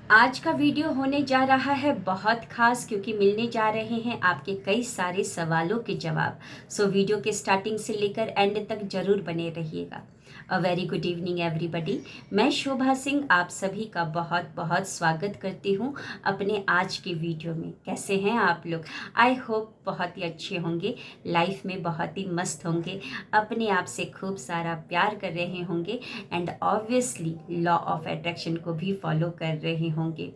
आज का वीडियो होने जा रहा है बहुत खास क्योंकि मिलने जा रहे हैं आपके कई सारे सवालों के जवाब। सो वीडियो के स्टार्टिंग से लेकर एंड तक जरूर बने रहिएगा। A very good evening everybody. मैं शोभा सिंह आप सभी का बहुत बहुत स्वागत करती हूँ अपने आज के वीडियो में। कैसे हैं आप लोग? आई होप बहुत ही अच्छे होंगे, लाइफ में बहुत ही मस्त होंगे, अपने आप से खूब सारा प्यार कर रहे होंगे and obviously law of attraction को भी फॉलो कर रहे होंगे।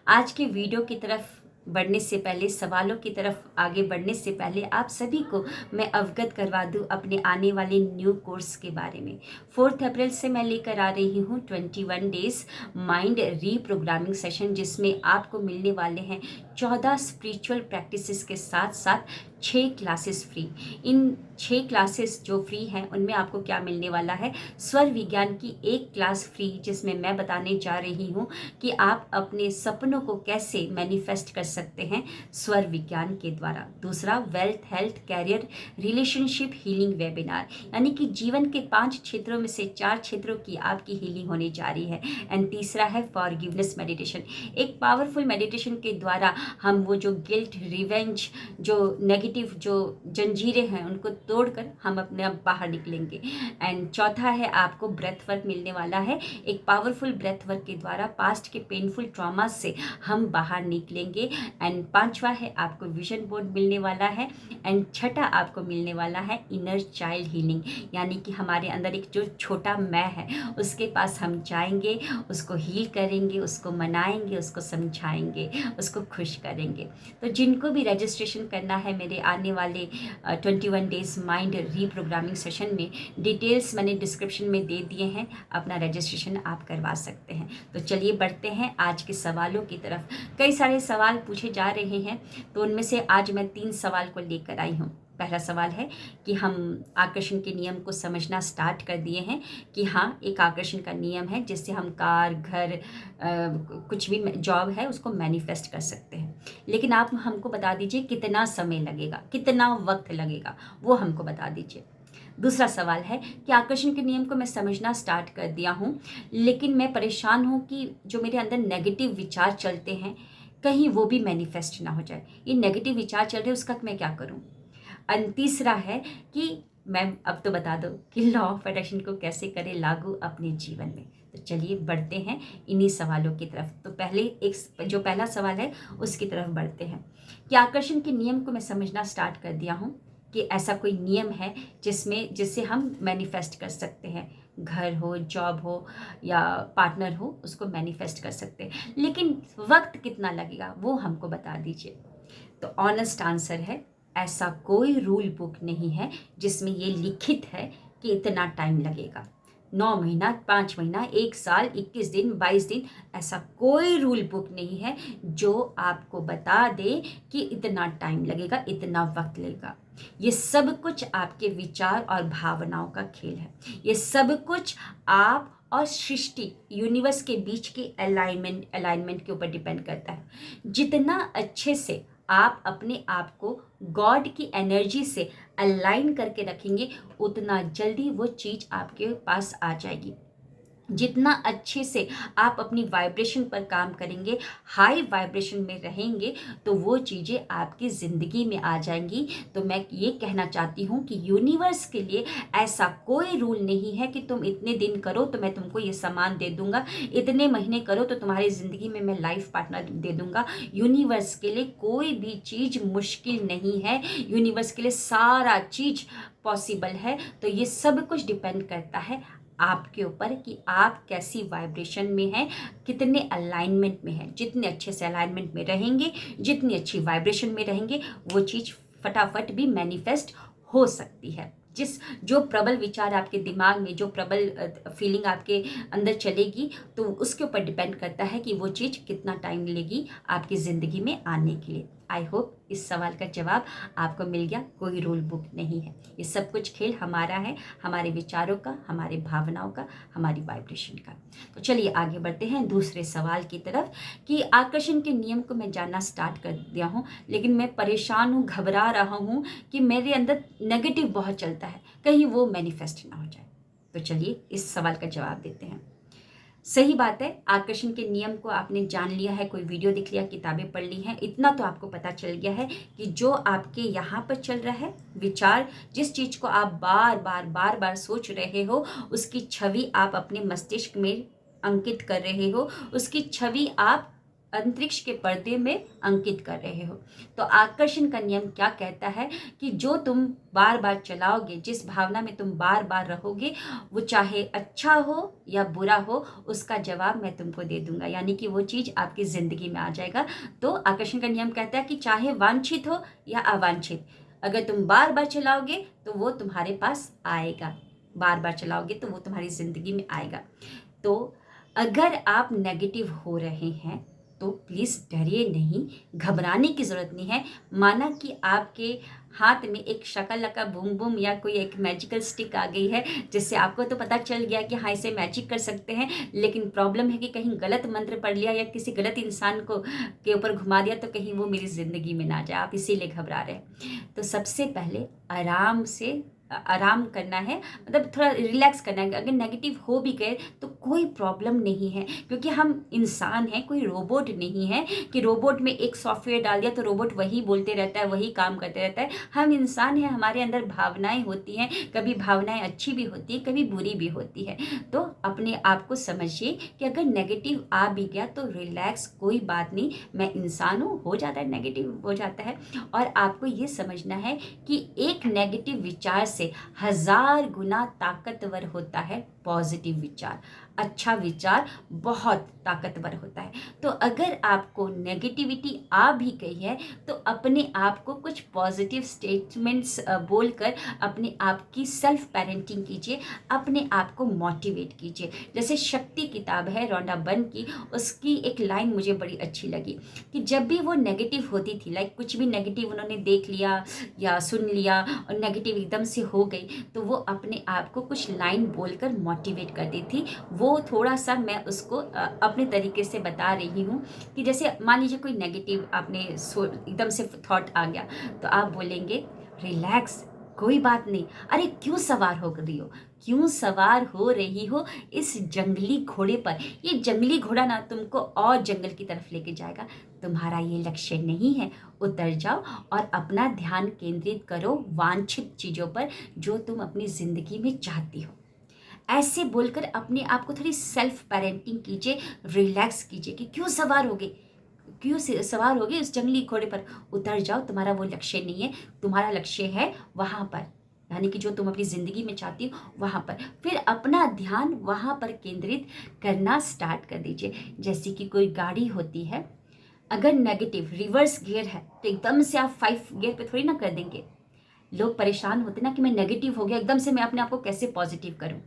आज के वीडियो की तरफ बढ़ने से पहले, सवालों की तरफ आगे बढ़ने से पहले आप सभी को मैं अवगत करवा दूं अपने आने वाले न्यू कोर्स के बारे में। 4 अप्रैल से मैं लेकर आ रही हूं 21 डेज माइंड रीप्रोग्रामिंग सेशन, जिसमें आपको मिलने वाले हैं 14 स्पिरिचुअल प्रैक्टिसेस के साथ साथ 6 क्लासेस फ्री। इन 6 क्लासेस जो फ्री हैं उनमें आपको क्या मिलने वाला है? स्वर विज्ञान की एक क्लास फ्री, जिसमें मैं बताने जा रही हूँ कि आप अपने सपनों को कैसे मैनिफेस्ट कर सकते हैं स्वर विज्ञान के द्वारा। दूसरा, wealth, health, career, relationship healing webinar, यानी कि जीवन के 5 क्षेत्रों में से 4 क्षेत्रों की आपकी हीलिंग होने जा रही है। एंड तीसरा है फॉरगिवनेस मेडिटेशन, एक पावरफुल मेडिटेशन के द्वारा हम वो जो गिल्ट, रिवेंज, जो नेगेटिव जो जंजीरें हैं उनको तोड़कर हम अपने आप बाहर निकलेंगे। एंड चौथा है आपको ब्रेथ वर्क मिलने वाला है, एक पावरफुल ब्रेथ वर्क के द्वारा पास्ट के पेनफुल ट्रॉमा से हम बाहर निकलेंगे। एंड पांचवा है आपको विजन बोर्ड मिलने वाला है। एंड छठा आपको मिलने वाला है इनर चाइल्ड हीलिंग, यानी कि हमारे अंदर एक जो छोटा मैं है उसके पास हम जाएंगे, उसको हील करेंगे, उसको मनाएंगे, उसको समझाएंगे, उसको खुश करेंगे। तो जिनको भी रजिस्ट्रेशन करना है मेरे आने वाले 21 डेज माइंड रीप्रोग्रामिंग सेशन में, डिटेल्स मैंने डिस्क्रिप्शन में दे दिए हैं, अपना रजिस्ट्रेशन आप करवा सकते हैं। तो चलिए बढ़ते हैं आज के सवालों की तरफ। कई सारे सवाल पूछे जा रहे हैं, तो उनमें से आज मैं 3 सवाल को लेकर आई हूँ। पहला सवाल है कि हम आकर्षण के नियम को समझना स्टार्ट कर दिए हैं कि हाँ, एक आकर्षण का नियम है जिससे हम कार, घर, कुछ भी जॉब है उसको मैनिफेस्ट कर सकते हैं। लेकिन आप हमको बता दीजिए कितना समय लगेगा, कितना वक्त लगेगा, वो हमको बता दीजिए। दूसरा सवाल है कि आकर्षण के नियम को मैं समझना स्टार्ट कर दिया हूँ, लेकिन मैं परेशान हूँ कि जो मेरे अंदर नेगेटिव विचार चलते हैं कहीं वो भी मैनिफेस्ट ना हो जाए। ये नेगेटिव विचार चल रहे हैं, उसका मैं क्या करूँ? एंड तीसरा है कि मैं अब तो बता दो कि लॉ ऑफ अट्रैक्शन को कैसे करें लागू अपने जीवन में। तो चलिए बढ़ते हैं इन्हीं सवालों की तरफ। तो पहले एक जो पहला सवाल है उसकी तरफ बढ़ते हैं कि आकर्षण के नियम को मैं समझना स्टार्ट कर दिया हूँ कि ऐसा कोई नियम है जिससे हम मैनिफेस्ट कर सकते हैं, घर हो, जॉब हो या पार्टनर हो, उसको मैनिफेस्ट कर सकते हैं। लेकिन वक्त कितना लगेगा वो हमको बता दीजिए। तो ऑनेस्ट आंसर है, ऐसा कोई रूल बुक नहीं है जिसमें ये लिखित है कि इतना टाइम लगेगा। 9 महीना, 5 महीना, 1 साल, 21 दिन, 22 दिन, ऐसा कोई रूल बुक नहीं है जो आपको बता दे कि इतना टाइम लगेगा, इतना वक्त लगेगा। ये सब कुछ आपके विचार और भावनाओं का खेल है। ये सब कुछ आप और सृष्टि, यूनिवर्स के बीच के अलाइनमेंट के ऊपर डिपेंड करता है। जितना अच्छे से आप अपने आप को गॉड की एनर्जी से अलाइन करके रखेंगे, उतना जल्दी वो चीज़ आपके पास आ जाएगी। जितना अच्छे से आप अपनी वाइब्रेशन पर काम करेंगे, हाई वाइब्रेशन में रहेंगे, तो वो चीज़ें आपकी ज़िंदगी में आ जाएंगी। तो मैं ये कहना चाहती हूँ कि यूनिवर्स के लिए ऐसा कोई रूल नहीं है कि तुम इतने दिन करो तो मैं तुमको ये सामान दे दूंगा, इतने महीने करो तो तुम्हारी ज़िंदगी में मैं लाइफ पार्टनर दे दूंगा। यूनिवर्स के लिए कोई भी चीज़ मुश्किल नहीं है, यूनिवर्स के लिए सारा चीज़ पॉसिबल है। तो ये सब कुछ डिपेंड करता है आपके ऊपर कि आप कैसी वाइब्रेशन में हैं, कितने अलाइनमेंट में हैं। जितने अच्छे से अलाइनमेंट में रहेंगे, जितनी अच्छी वाइब्रेशन में रहेंगे, वो चीज़ फटाफट भी मैनिफेस्ट हो सकती है। जो प्रबल विचार आपके दिमाग में, जो प्रबल फीलिंग आपके अंदर चलेगी, तो उसके ऊपर डिपेंड करता है कि वो चीज़ कितना टाइम लेगी आपकी ज़िंदगी में आने के लिए। आई होप इस सवाल का जवाब आपको मिल गया। कोई रूल बुक नहीं है, ये सब कुछ खेल हमारा है, हमारे विचारों का, हमारे भावनाओं का, हमारी वाइब्रेशन का। तो चलिए आगे बढ़ते हैं दूसरे सवाल की तरफ कि आकर्षण के नियम को मैं जानना स्टार्ट कर दिया हूँ, लेकिन मैं परेशान हूँ, घबरा रहा हूँ कि मेरे अंदर नेगेटिव बहुत चलता है, कहीं वो मैनिफेस्ट ना हो जाए। तो चलिए इस सवाल का जवाब देते हैं। सही बात है, आकर्षण के नियम को आपने जान लिया है, कोई वीडियो देख लिया, किताबें पढ़ ली हैं, इतना तो आपको पता चल गया है कि जो आपके यहाँ पर चल रहा है विचार, जिस चीज़ को आप बार बार सोच रहे हो, उसकी छवि आप अपने मस्तिष्क में अंकित कर रहे हो, उसकी छवि आप अंतरिक्ष के पर्दे में अंकित कर रहे हो। तो आकर्षण का नियम क्या कहता है कि जो तुम बार बार चलाओगे, जिस भावना में तुम बार बार रहोगे, वो चाहे अच्छा हो या बुरा हो, उसका जवाब मैं तुमको दे दूंगा, यानी कि वो चीज़ आपकी ज़िंदगी में आ जाएगा। तो आकर्षण का नियम कहता है कि चाहे वांछित हो या अवांछित, अगर तुम बार बार चलाओगे तो वो तुम्हारे पास आएगा, बार बार चलाओगे तो वो तुम्हारी ज़िंदगी में आएगा। तो अगर आप नेगेटिव हो रहे हैं तो प्लीज़ डरिए नहीं, घबराने की ज़रूरत नहीं है। माना कि आपके हाथ में एक शकलका बूम बूम या कोई एक मैजिकल स्टिक आ गई है, जिससे आपको तो पता चल गया कि हाँ इसे मैजिक कर सकते हैं, लेकिन प्रॉब्लम है कि कहीं गलत मंत्र पढ़ लिया या किसी गलत इंसान को के ऊपर घुमा दिया तो कहीं वो मेरी ज़िंदगी में ना जाए, आप इसीलिए घबरा रहे हैं। तो सबसे पहले आराम से आराम करना है, मतलब थोड़ा रिलैक्स करना है। अगर नेगेटिव हो भी गए तो कोई प्रॉब्लम नहीं है, क्योंकि हम इंसान हैं, कोई रोबोट नहीं है कि रोबोट में एक सॉफ्टवेयर डाल दिया तो रोबोट वही बोलते रहता है, वही काम करते रहता है। हम इंसान हैं, हमारे अंदर भावनाएं होती हैं, कभी भावनाएं अच्छी भी होती है, कभी बुरी भी होती है। तो अपने आप को समझिए कि अगर नेगेटिव आ भी गया तो रिलैक्स, कोई बात नहीं, मैं इंसान हूँ, हो जाता है, नेगेटिव हो जाता है। और आपको ये समझना है कि एक नेगेटिव विचार से 1000 गुना ताकतवर होता है पॉजिटिव विचार। अच्छा विचार बहुत ताकतवर होता है। तो अगर आपको नेगेटिविटी आ भी गई है तो अपने आप को कुछ पॉजिटिव स्टेटमेंट्स बोलकर अपने आप की सेल्फ पेरेंटिंग कीजिए, अपने आप को मोटिवेट कीजिए। जैसे शक्ति किताब है रोंडा बर्न की, उसकी एक लाइन मुझे बड़ी अच्छी लगी कि जब भी वो नेगेटिव होती थी, लाइक कुछ भी नेगेटिव उन्होंने देख लिया या सुन लिया और नेगेटिव एकदम से हो गई, तो वो अपने आप को कुछ लाइन बोलकर मोटिवेट करती थी। वो थोड़ा सा मैं उसको अपने तरीके से बता रही हूँ कि जैसे मान लीजिए कोई नेगेटिव आपने एकदम से थॉट आ गया, तो आप बोलेंगे रिलैक्स, कोई बात नहीं, अरे क्यों सवार हो रही हो, क्यों सवार हो रही हो इस जंगली घोड़े पर, ये जंगली घोड़ा ना तुमको और जंगल की तरफ लेके जाएगा, तुम्हारा ये लक्ष्य नहीं है, उतर जाओ और अपना ध्यान केंद्रित करो वांछित चीज़ों पर जो तुम अपनी ज़िंदगी में चाहती हो। ऐसे बोलकर अपने आप को थोड़ी सेल्फ पेरेंटिंग कीजिए, रिलैक्स कीजिए कि क्यों सवार हो गए, क्यों सवार हो गए उस जंगली घोड़े पर, उतर जाओ, तुम्हारा वो लक्ष्य नहीं है, तुम्हारा लक्ष्य है वहाँ पर, यानी कि जो तुम अपनी ज़िंदगी में चाहती हो वहाँ पर। फिर अपना ध्यान वहाँ पर केंद्रित करना स्टार्ट कर दीजिए। जैसे कि कोई गाड़ी होती है, अगर नेगेटिव रिवर्स गियर है तो एकदम से आप 5 गियर पे थोड़ी ना कर देंगे। लोग परेशान होते ना कि मैं नेगेटिव हो गया, एकदम से मैं अपने आप को कैसे पॉजिटिव करूं।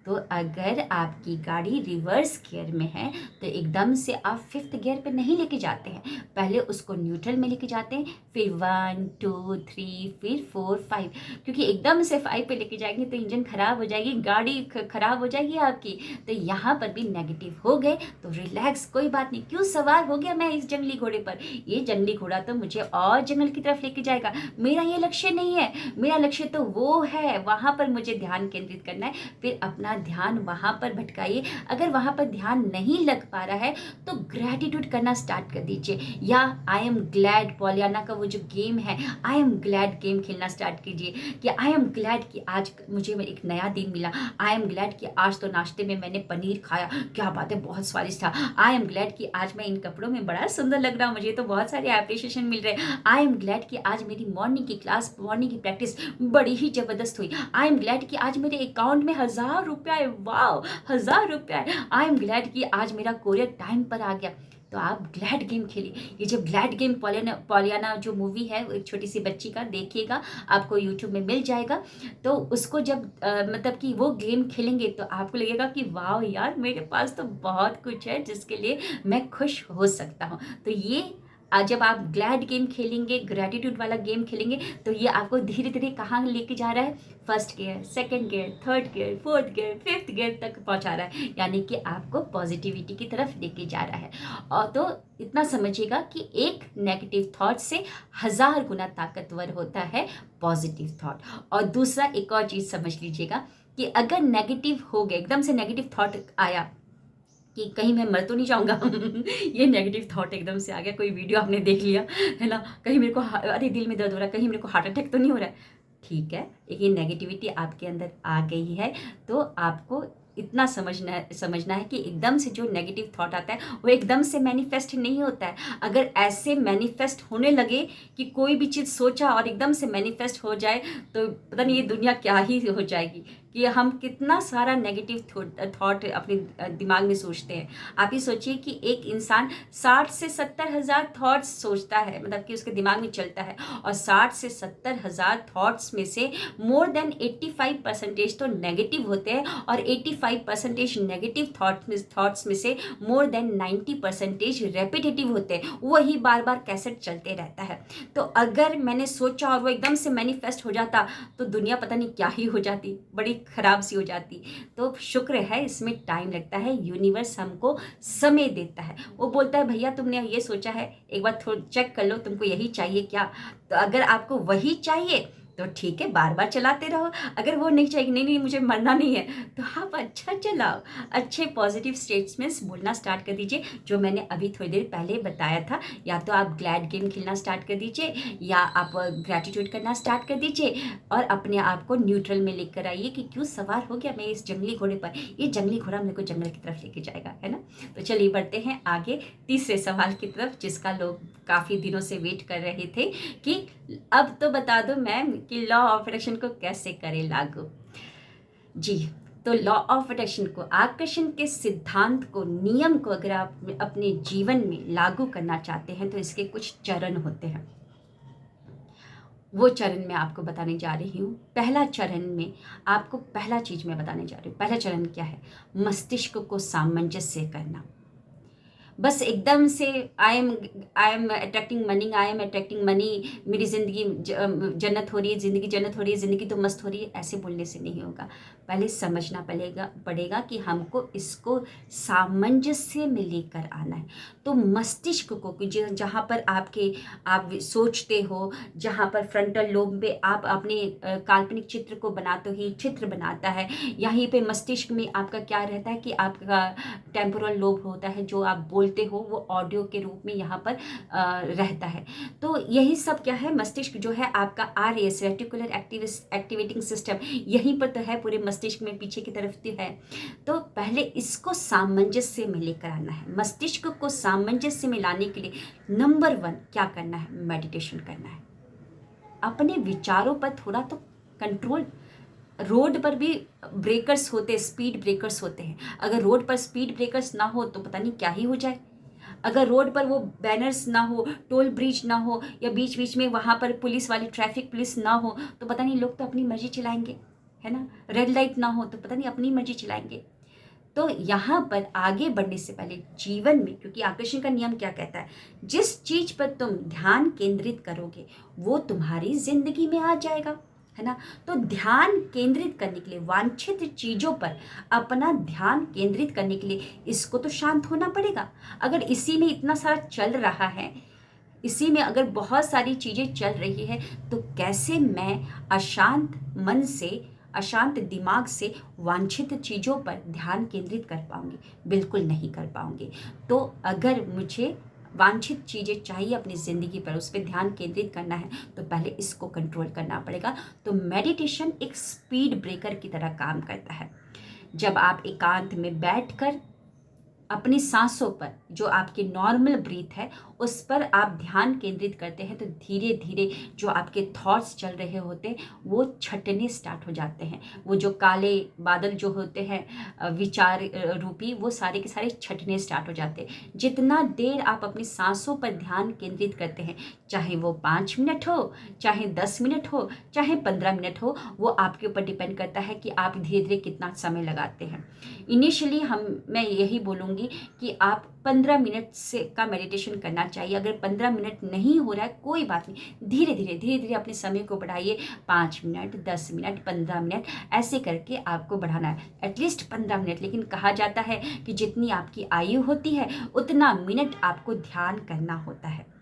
तो अगर आपकी गाड़ी रिवर्स गियर में है तो एकदम से आप 5th गियर पे नहीं लेके जाते हैं, पहले उसको न्यूट्रल में लेके जाते हैं, फिर 1 2 3 फिर 4 5, क्योंकि एकदम से 5 पे लेके जाएंगे तो इंजन खराब हो जाएगी, गाड़ी खराब हो जाएगी आपकी। तो यहाँ पर भी नेगेटिव हो गए तो रिलैक्स, कोई बात नहीं, क्यों सवार हो गया मैं इस जंगली घोड़े पर, ये जंगली घोड़ा तो मुझे और जंगल की तरफ लेके जाएगा, मेरा ये लक्ष्य नहीं है, मेरा लक्ष्य तो वो है, वहाँ पर मुझे ध्यान केंद्रित करना है। फिर अपना ध्यान वहाँ पर भटकाइए। अगर वहाँ पर ध्यान नहीं लग पा रहा है तो ग्रैटिट्यूड करना स्टार्ट कर दीजिए, या आई एम ग्लैड, पॉलियाना का वो जो गेम है आई एम ग्लैड गेम खेलना स्टार्ट कीजिए कि आई एम ग्लैड कि आज मुझे एक नया दिन मिला, आई एम ग्लैड कि आज तो नाश्ते में मैंने पनीर खाया, क्या बात है, बहुत स्वादिष्ट था, आई एम ग्लैड कि आज मैं इन कपड़ों में बड़ा सुंदर लग रहा हूँ, मुझे तो बहुत सारे अप्रिशिएशन मिल रहे हैं, आई एम ग्लैड कि आज मेरी मॉर्निंग की क्लास, मॉर्निंग की प्रैक्टिस बड़ी ही जबरदस्त हुई, आई एम ग्लैड कि आज मेरे अकाउंट में 1000 रुपया है, वाह 1000 रुपया है, आई एम ग्लैड कि आज मेरा कोरियर टाइम पर आ गया। तो आप ग्लैड गेम खेलिए। ये जो ग्लैड गेम पॉलियाना जो मूवी है, एक छोटी सी बच्ची का, देखिएगा, आपको यूट्यूब में मिल जाएगा। तो उसको जब मतलब कि वो गेम खेलेंगे तो आपको लगेगा कि वाह यार, मेरे पास तो बहुत कुछ है जिसके लिए मैं खुश हो सकता हूँ। तो ये जब आप ग्लैड गेम खेलेंगे, ग्रैटिट्यूड वाला गेम खेलेंगे, तो ये आपको धीरे धीरे कहाँ लेके जा रहा है, 1st gear, 2nd gear, 3rd gear, 4th gear, 5th gear तक पहुँचा रहा है, यानी कि आपको पॉजिटिविटी की तरफ लेके जा रहा है। और तो इतना समझिएगा कि एक नेगेटिव थॉट से 1000 गुना ताकतवर होता है पॉजिटिव थॉट। और दूसरा एक और चीज़ समझ लीजिएगा कि अगर नेगेटिव हो गए, एकदम से नेगेटिव थॉट आया कि कहीं मैं मर तो नहीं जाऊँगा। ये नेगेटिव थॉट एकदम से आ गया, कोई वीडियो आपने देख लिया, है ना? कहीं मेरे को अरे दिल में दर्द हो रहा है, कहीं मेरे को हार्ट अटैक तो नहीं हो रहा है। ठीक है, लेकिन नेगेटिविटी आपके अंदर आ गई है, तो आपको इतना समझना है कि एकदम से जो नेगेटिव थॉट आता है, वो एकदम से मैनिफेस्ट नहीं होता है। अगर ऐसे मैनिफेस्ट होने लगे कि कोई भी चीज़ सोचा और एकदम से मैनिफेस्ट हो जाए, तो पता नहीं ये दुनिया क्या ही हो जाएगी, कि हम कितना सारा नेगेटिव थॉट अपने दिमाग में सोचते हैं। आप ही सोचिए कि एक इंसान 60 से 70 हज़ार थॉट्स सोचता है, मतलब कि उसके दिमाग में चलता है, और 60 से 70 हज़ार थॉट्स में से मोर देन 85% तो नेगेटिव होते हैं, और 85% नेगेटिव थॉट्स में से मोर देन 90% रेपिटेटिव होते हैं। वही बार बार कैसेट चलते रहता है। तो अगर मैंने सोचा और वो एकदम से मैनिफेस्ट हो जाता, तो दुनिया पता नहीं क्या ही हो जाती, बड़ी खराब सी हो जाती। तो शुक्र है, इसमें टाइम लगता है, यूनिवर्स हमको समय देता है। वो बोलता है भैया तुमने ये सोचा है, एक बार थोड़ा चेक कर लो, तुमको यही चाहिए क्या? तो अगर आपको वही चाहिए तो ठीक है, बार बार चलाते रहो। अगर वो नहीं चाहिए, नहीं नहीं मुझे मरना नहीं है, तो आप अच्छा चलाओ, अच्छे पॉजिटिव स्टेटमेंट्स बोलना स्टार्ट कर दीजिए, जो मैंने अभी थोड़ी देर पहले बताया था। या तो आप ग्लैड गेम खेलना स्टार्ट कर दीजिए, या आप ग्रैटिट्यूड करना स्टार्ट कर दीजिए, और अपने आप को न्यूट्रल में लेकर आइए कि क्यों सवार हो गया मैं इस जंगली घोड़े पर, ये जंगली घोड़ा मेरे को जंगल की तरफ लेके जाएगा, है ना? तो चलिए बढ़ते हैं आगे तीसरे सवाल की तरफ, जिसका लोग काफ़ी दिनों से वेट कर रहे थे कि अब तो बता दो मैम कि लॉ ऑफ अट्रैक्शन को कैसे करें लागू। जी, तो लॉ ऑफ अट्रैक्शन को, आकर्षण के सिद्धांत को, नियम को अगर आप अपने जीवन में लागू करना चाहते हैं, तो इसके कुछ चरण होते हैं। वो चरण मैं आपको बताने जा रही हूँ। पहला चरण में आपको पहला चीज़ मैं बताने जा रही हूँ। पहला चरण क्या है? मस्तिष्क को सामंजस्य करना। बस एकदम से आई एम अट्रैक्टिंग मनी, मेरी ज़िंदगी जन्नत हो रही है, ज़िंदगी जन्नत हो रही है, ज़िंदगी तो मस्त हो रही है, ऐसे बोलने से नहीं होगा। पहले समझना पड़ेगा कि हमको इसको सामंजस्य में लेकर आना है। तो मस्तिष्क को जहाँ पर आप सोचते हो, जहाँ पर फ्रंटल लोब में आप अपने काल्पनिक चित्र को बनाते ही चित्र बनाता है, यहीं पे मस्तिष्क में आपका क्या रहता है कि आपका टेम्पोरल लोब होता है, जो आप बोलते हो वो ऑडियो के रूप में यहाँ पर रहता है। तो यही सब क्या है, मस्तिष्क जो है आपका RAS, रेटिकुलर एक्टिवेटिंग सिस्टम, यहीं पर तो है, पूरे मस्तिष्क में पीछे की तरफ तो है। तो पहले इसको सामंजस्य में लेकर आना है। मस्तिष्क को सामंजस्य में लाने के लिए नंबर 1 क्या करना है? मेडिटेशन करना है। अपने विचारों पर थोड़ा तो कंट्रोल। रोड पर भी ब्रेकर्स होते हैं, स्पीड ब्रेकर्स होते हैं। अगर रोड पर स्पीड ब्रेकर्स ना हो तो पता नहीं क्या ही हो जाए। अगर रोड पर वो बैनर्स ना हो, टोल ब्रिज ना हो, या बीच बीच में वहाँ पर पुलिस वाली ट्रैफिक पुलिस ना हो, तो पता नहीं लोग तो अपनी मर्जी चलाएंगे, है ना? रेड लाइट ना हो तो पता नहीं अपनी मर्जी चलाएंगे। तो यहाँ पर आगे बढ़ने से पहले जीवन में, क्योंकि आकर्षण का नियम क्या कहता है, जिस चीज पर तुम ध्यान केंद्रित करोगे वो तुम्हारी जिंदगी में आ जाएगा, है ना? तो ध्यान केंद्रित करने के लिए, वांछित चीजों पर अपना ध्यान केंद्रित करने के लिए इसको तो शांत होना पड़ेगा। अगर इसी में इतना सारा चल रहा है, इसी में अगर बहुत सारी चीजें चल रही है, तो कैसे मैं अशांत मन से, अशांत दिमाग से वांछित चीज़ों पर ध्यान केंद्रित कर पाऊंगी? बिल्कुल नहीं कर पाऊंगी। तो अगर मुझे वांछित चीज़ें चाहिए अपनी ज़िंदगी पर, उस पर ध्यान केंद्रित करना है, तो पहले इसको कंट्रोल करना पड़ेगा। तो मेडिटेशन एक स्पीड ब्रेकर की तरह काम करता है। जब आप एकांत में बैठकर अपनी सांसों पर, जो आपकी नॉर्मल ब्रीथ है, उस पर आप ध्यान केंद्रित करते हैं, तो धीरे धीरे जो आपके थॉट्स चल रहे होते हैं वो छटने स्टार्ट हो जाते हैं। वो जो काले बादल जो होते हैं विचार रूपी, वो सारे के सारे छटने स्टार्ट हो जाते हैं। जितना देर आप अपनी सांसों पर ध्यान केंद्रित करते हैं, चाहे वो 5 मिनट हो, चाहे 10 मिनट हो, चाहे 15 मिनट हो, वो आपके ऊपर डिपेंड करता है कि आप धीरे धीरे कितना समय लगाते हैं। इनिशियली मैं यही बोलूँगी कि आप 15 मिनट से का मेडिटेशन करना चाहिए। अगर 15 मिनट नहीं हो रहा है, कोई बात नहीं, धीरे धीरे अपने समय को बढ़ाइए। 5 मिनट, 10 मिनट, 15 मिनट, ऐसे करके आपको बढ़ाना है, एटलीस्ट 15 मिनट। लेकिन कहा जाता है कि जितनी आपकी आयु होती है उतना मिनट आपको ध्यान करना होता है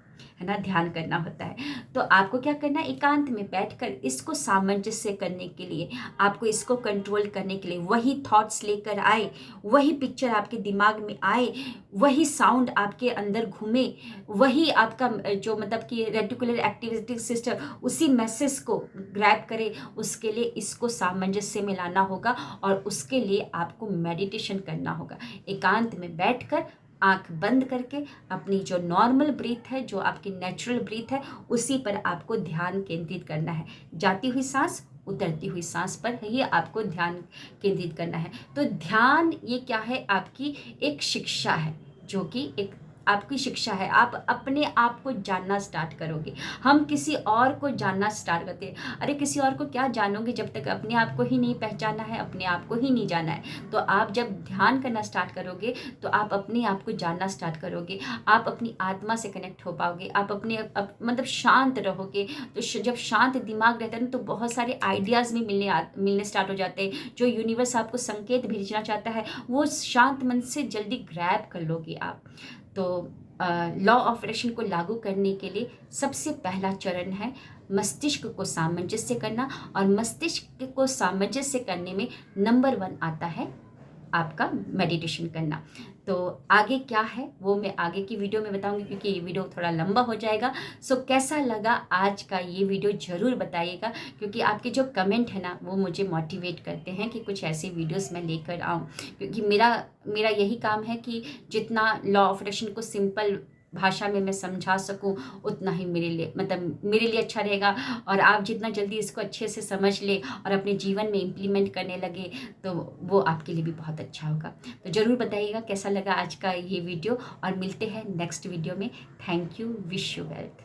है ना, ध्यान करना होता है। तो आपको क्या करना है, एकांत में बैठकर इसको सामंजस्य करने के लिए, आपको इसको कंट्रोल करने के लिए वही थॉट्स लेकर आए, वही पिक्चर आपके दिमाग में आए, वही साउंड आपके अंदर घूमे, वही आपका जो मतलब कि रेटिकुलर एक्टिविटी सिस्टम उसी मैसेज को ग्रैब करे, उसके लिए इसको सामंजस्य में लाना होगा और उसके लिए आपको मेडिटेशन करना होगा। एकांत में बैठकर आंख बंद करके अपनी जो नॉर्मल ब्रीथ है, जो आपकी नेचुरल ब्रीथ है, उसी पर आपको ध्यान केंद्रित करना है। जाती हुई सांस, उतरती हुई सांस पर ही आपको ध्यान केंद्रित करना है। तो ध्यान ये क्या है, आपकी एक शिक्षा है, जो कि एक आपकी शिक्षा है। आप अपने आप को जानना स्टार्ट करोगे। हम किसी और को जानना स्टार्ट करते हैं, अरे किसी और को क्या जानोगे जब तक अपने आप को ही नहीं पहचाना है, अपने आप को ही नहीं जाना है। तो आप जब ध्यान करना स्टार्ट करोगे तो आप अपने आप को जानना स्टार्ट करोगे, आप अपनी आत्मा से कनेक्ट हो पाओगे, आप अपने मतलब शांत रहोगे। तो जब शांत दिमाग रहता है ना, तो बहुत सारे आइडियाज़ भी मिलने स्टार्ट हो जाते हैं। जो यूनिवर्स आपको संकेत भेजना चाहता है वो शांत मन से जल्दी ग्रैब कर लोगे आप। तो लॉ ऑफ अट्रैक्शन को लागू करने के लिए सबसे पहला चरण है मस्तिष्क को सामंजस्य करना, और मस्तिष्क को सामंजस्य करने में नंबर 1 आता है आपका मेडिटेशन करना। तो आगे क्या है वो मैं आगे की वीडियो में बताऊंगी, क्योंकि ये वीडियो थोड़ा लंबा हो जाएगा। सो कैसा लगा आज का ये वीडियो ज़रूर बताइएगा, क्योंकि आपके जो कमेंट है ना वो मुझे मोटिवेट करते हैं कि कुछ ऐसे वीडियोस मैं लेकर आऊँ। क्योंकि मेरा यही काम है कि जितना लॉ ऑफ अट्रैक्शन को सिंपल भाषा में मैं समझा सकूं, उतना ही मेरे लिए मतलब मेरे लिए अच्छा रहेगा। और आप जितना जल्दी इसको अच्छे से समझ ले और अपने जीवन में इम्प्लीमेंट करने लगे तो वो आपके लिए भी बहुत अच्छा होगा। तो ज़रूर बताइएगा कैसा लगा आज का ये वीडियो, और मिलते हैं नेक्स्ट वीडियो में। Thank you, wish you wealth.